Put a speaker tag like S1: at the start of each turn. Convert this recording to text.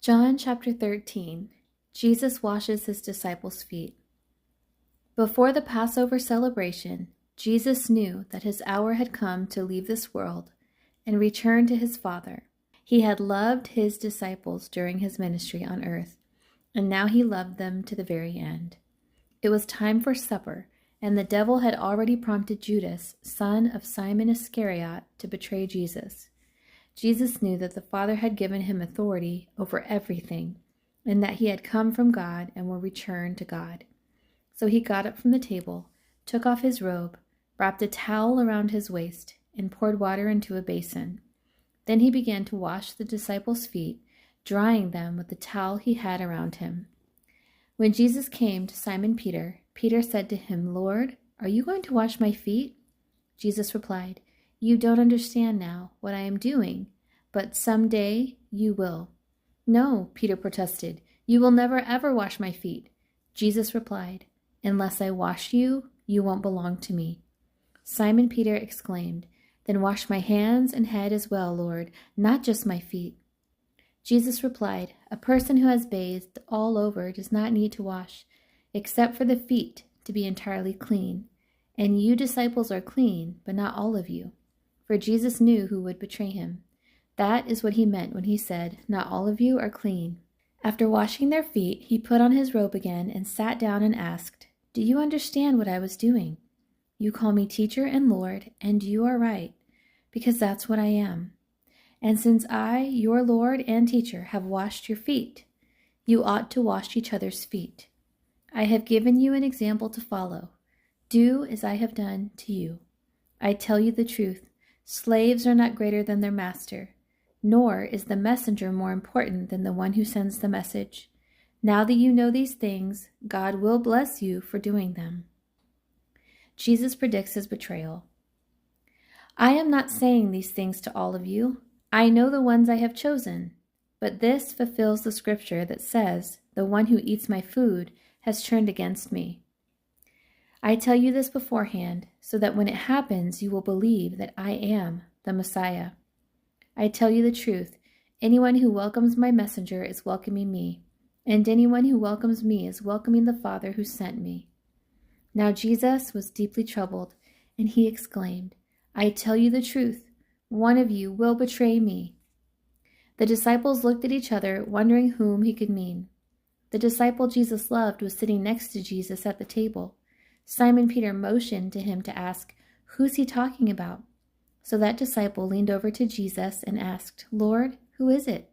S1: John chapter 13. Jesus washes his disciples' feet. Before the Passover celebration, Jesus knew that his hour had come to leave this world and return to his Father. He had loved his disciples during his ministry on earth, and now he loved them to the very end. It was time for supper, and the devil had already prompted Judas, son of Simon Iscariot, to betray Jesus. Jesus knew that the Father had given him authority over everything, and that he had come from God and will return to God. So he got up from the table, took off his robe, wrapped a towel around his waist, and poured water into a basin. Then he began to wash the disciples' feet, drying them with the towel he had around him. When Jesus came to Simon Peter, Peter said to him, "Lord, are you going to wash my feet?" Jesus replied, "You don't understand now what I am doing, but someday you will." "No," Peter protested, "you will never ever wash my feet." Jesus replied, "Unless I wash you, you won't belong to me." Simon Peter exclaimed, "Then wash my hands and head as well, Lord, not just my feet." Jesus replied, "A person who has bathed all over does not need to wash, except for the feet, to be entirely clean. And you disciples are clean, but not all of you." For Jesus knew who would betray him. That is what he meant when he said, "Not all of you are clean." After washing their feet, he put on his robe again and sat down and asked, "Do you understand what I was doing? You call me teacher and Lord, and you are right, because that's what I am. And since I, your Lord and teacher, have washed your feet, you ought to wash each other's feet. I have given you an example to follow. Do as I have done to you. I tell you the truth. Slaves are not greater than their master, nor is the messenger more important than the one who sends the message. Now that you know these things, God will bless you for doing them." Jesus predicts his betrayal. "I am not saying these things to all of you. I know the ones I have chosen, but this fulfills the scripture that says, 'The one who eats my food has turned against me.' I tell you this beforehand, so that when it happens, you will believe that I am the Messiah. I tell you the truth, anyone who welcomes my messenger is welcoming me, and anyone who welcomes me is welcoming the Father who sent me." Now Jesus was deeply troubled, and he exclaimed, "I tell you the truth, one of you will betray me." The disciples looked at each other, wondering whom he could mean. The disciple Jesus loved was sitting next to Jesus at the table. Simon Peter motioned to him to ask, "Who's he talking about?" So that disciple leaned over to Jesus and asked, "Lord, who is it?"